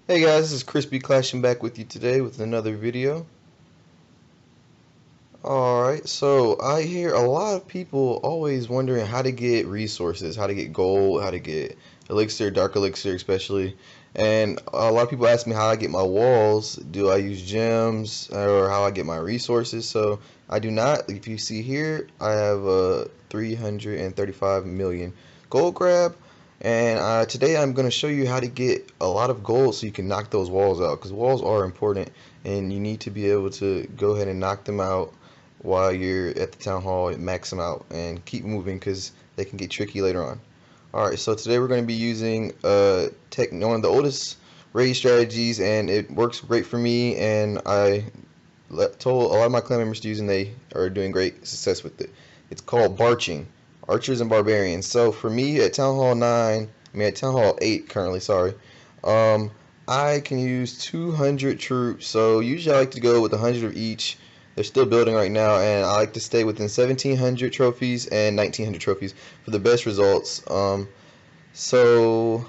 Hey guys, this is ChrisBeClashing back with you today with another video. Alright, so I hear a lot of people always wondering how to get resources, how to get gold, how to get elixir, dark elixir especially. And a lot of people ask me how I get my walls, do I use gems, or how I get my resources. So I do not. If you see here, I have 335 million gold grab. And today I'm going to show you how to get a lot of gold so you can knock those walls out, because walls are important and you need to be able to go ahead and knock them out while you're at the town hall and max them out and keep moving because they can get tricky later on. Alright, so today we're going to be using one of the oldest raid strategies, and it works great for me, and I told a lot of my clan members to use, and they are doing great success with it. It's called barching, archers and barbarians. So for me at town hall 9, at town hall 8 currently, sorry, I can use 200 troops. So usually I like to go with 100 of each. They're still building right now, and I like to stay within 1700 trophies and 1900 trophies for the best results. So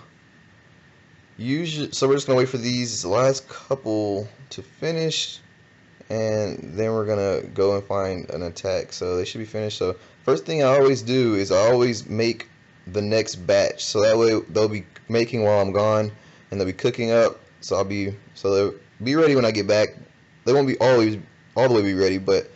we're just gonna wait for these last couple to finish, and then we're gonna go and find an attack. So they should be finished. So first thing I always do is I always make the next batch, so that way they'll be making while I'm gone, and they'll be cooking up. So they'll be ready when I get back. They won't be always all the way be ready, but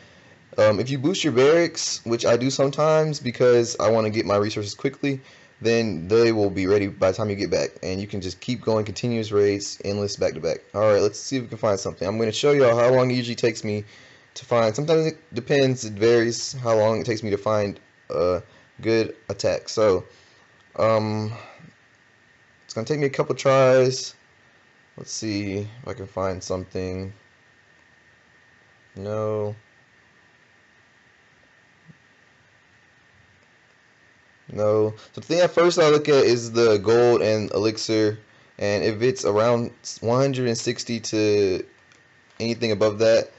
if you boost your barracks, which I do sometimes because I want to get my resources quickly, then they will be ready by the time you get back, and you can just keep going continuous raids, endless back to back. Alright, let's see if we can find something. I'm going to show you all how long it usually takes me to find. Sometimes it depends, it varies how long it takes me to find a good attack. So it's going to take me a couple tries. Let's see if I can find something. No. No. So the thing at first I look at is the gold and elixir, and if it's around 160 to anything above that,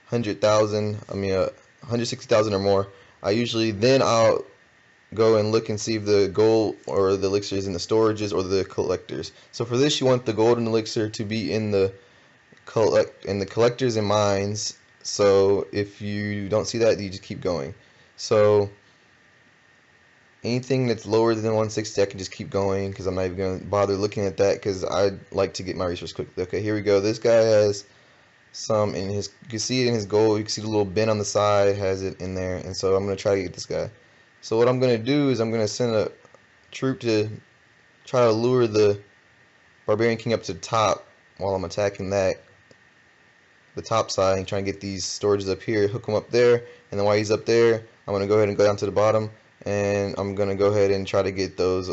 100,000, 160,000 or more, I'll go and look and see if the gold or the elixir is in the storages or the collectors. So for this, you want the gold and elixir to be in the collectors and mines. So if you don't see that, you just keep going. So anything that's lower than 160, I can just keep going because I'm not even going to bother looking at that because I like to get my resource quickly. Okay, here we go. This guy has some in his, you can see it in his gold. You can see the little bin on the side has it in there, and so I'm going to try to get this guy. So what I'm going to do is I'm going to send a troop to try to lure the barbarian king up to the top while I'm attacking the top side and trying to get these storages up here, hook him up there, and then while he's up there, I'm going to go ahead and go down to the bottom, and I'm going to go ahead and try to get those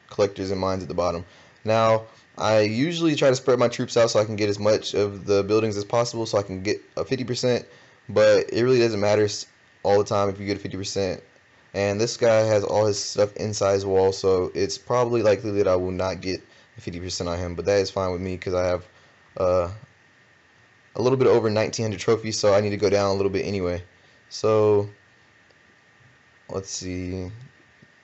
collectors and mines at the bottom. Now, I usually try to spread my troops out so I can get as much of the buildings as possible so I can get a 50%, but it really doesn't matter all the time if you get a 50%. And this guy has all his stuff inside his wall, so it's probably likely that I will not get a 50% on him, but that is fine with me because I have a little bit over 1900 trophies, so I need to go down a little bit anyway. So let's see,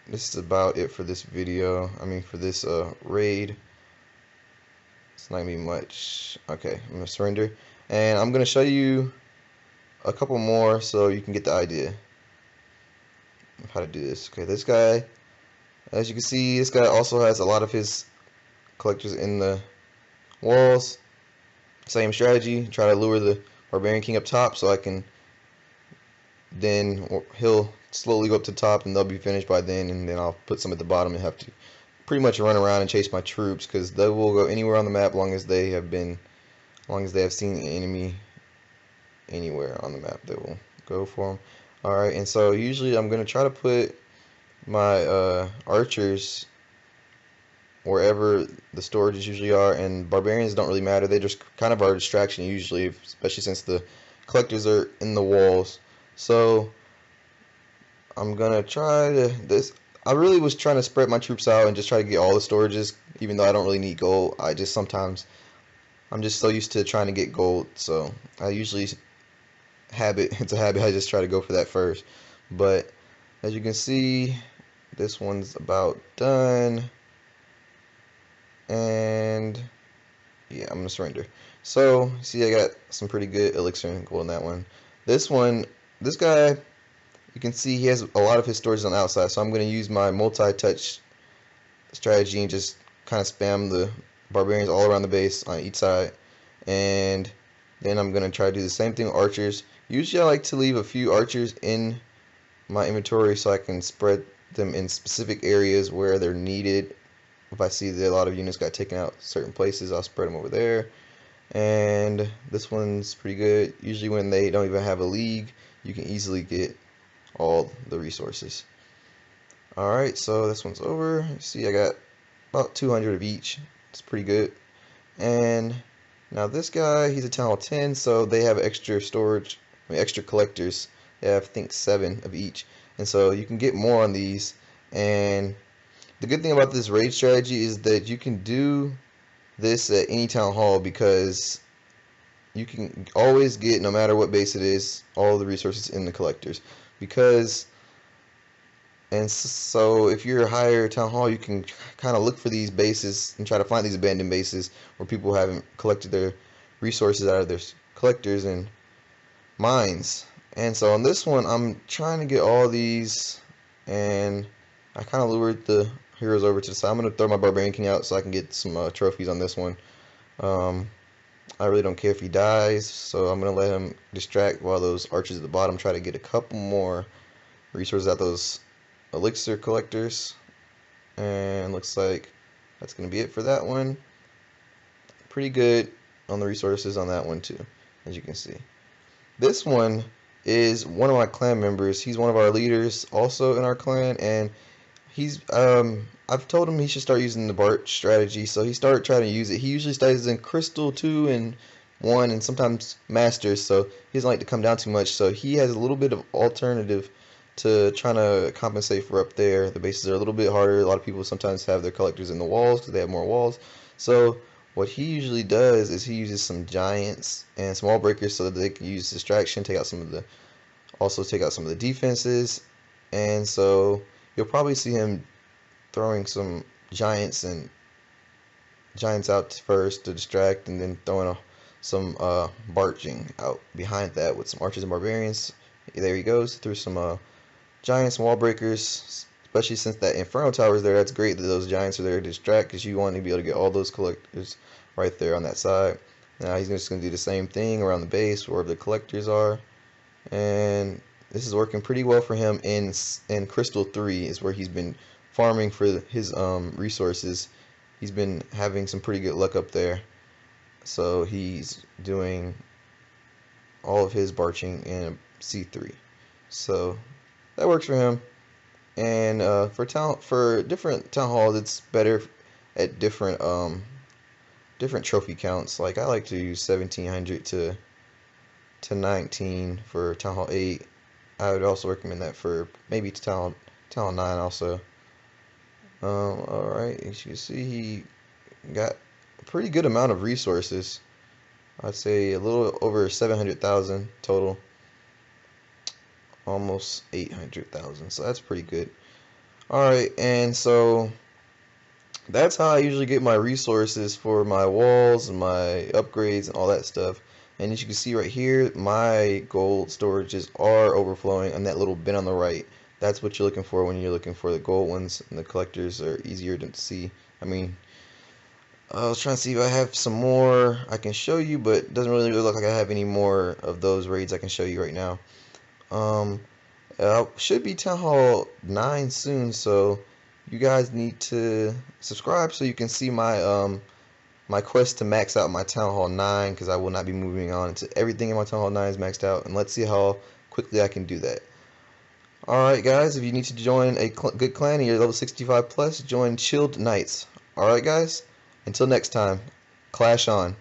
this is about it for this video. For this raid. It's not gonna be much. Okay, I'm gonna surrender, and I'm gonna show you a couple more so you can get the idea of how to do this. Okay, this guy, as you can see, this guy also has a lot of his collectors in the walls. Same strategy, try to lure the barbarian king up top so I can, then he'll slowly go up to the top and they'll be finished by then, and then I'll put some at the bottom and have to pretty much run around and chase my troops because they will go anywhere on the map long as they have seen the enemy anywhere on the map, they will go for them. Alright, and so usually I'm going to try to put my archers wherever the storages usually are, and barbarians don't really matter. They just kind of are a distraction usually, especially since the collectors are in the walls. So I'm gonna try this. I really was trying to spread my troops out and just try to get all the storages, even though I don't really need gold. I'm just so used to trying to get gold, so I usually it's a habit, I just try to go for that first. But as you can see, this one's about done, and Yeah, I'm gonna surrender. So, see, I got some pretty good elixir and gold in that one. This one, this guy, you can see he has a lot of his storages on the outside, so I'm gonna use my multi-touch strategy and just kind of spam the barbarians all around the base on each side. And then I'm gonna try to do the same thing with archers. Usually I like to leave a few archers in my inventory so I can spread them in specific areas where they're needed. If I see that a lot of units got taken out certain places, I'll spread them over there. And this one's pretty good. Usually when they don't even have a league, you can easily get all the resources. Alright, so this one's over. See, I got about 200 of each. It's pretty good. And now this guy, he's a Town Hall 10, so they have extra storage, extra collectors. They have, I think, 7 of each. And so you can get more on these. And the good thing about this raid strategy is that you can do this at any town hall because you can always get, no matter what base it is, all the resources in the collectors. So if you're a higher town hall, you can kind of look for these bases and try to find these abandoned bases where people haven't collected their resources out of their collectors and mines. And so on this one, I'm trying to get all these, and I kind of lured the heroes over to the side. I'm going to throw my Barbarian King out so I can get some trophies on this one. I really don't care if he dies, so I'm going to let him distract while those archers at the bottom try to get a couple more resources out those elixir collectors. And looks like that's going to be it for that one. Pretty good on the resources on that one too, as you can see. This one is one of my clan members. He's one of our leaders also in our clan, and he's I've told him he should start using the Bart strategy, so he started trying to use it. He usually stays in Crystal 2 and 1 and sometimes Masters, so he doesn't like to come down too much, so he has a little bit of alternative to trying to compensate for up there. The bases are a little bit harder. A lot of people sometimes have their collectors in the walls because they have more walls. So what he usually does is he uses some giants and some wall breakers so that they can use distraction, take out some of the defenses. And so you'll probably see him throwing some giants out first to distract, and then throwing some barging out behind that with some archers and barbarians. There he goes, through some giants and wall breakers, especially since that Inferno Tower is there. That's great that those giants are there to distract, because you want to be able to get all those collectors right there on that side. Now he's just going to do the same thing around the base wherever the collectors are, and this is working pretty well for him in Crystal 3 is where he's been farming for his resources. He's been having some pretty good luck up there, so he's doing all of his barching in C3. So that works for him. And for different town halls, it's better at different trophy counts. Like I like to use 1700 to 19 for town hall 8. I would also recommend that for maybe town hall 9 also. Alright, as you can see, he got a pretty good amount of resources. I'd say a little over 700,000 total. Almost 800,000, so that's pretty good. Alright, and so that's how I usually get my resources for my walls and my upgrades and all that stuff. And as you can see right here, my gold storages are overflowing on that little bin on the right. That's what you're looking for when you're looking for the gold ones, and the collectors are easier to see. I mean, I was trying to see if I have some more I can show you, but it doesn't really look like I have any more of those raids I can show you right now. Should be Town Hall 9 soon, so you guys need to subscribe so you can see my my quest to max out my Town Hall 9, because I will not be moving on until everything in my Town Hall 9 is maxed out, and let's see how quickly I can do that. Alright guys, if you need to join a good clan and you're level 65 plus, join Chilled Knights. Alright guys, until next time, clash on.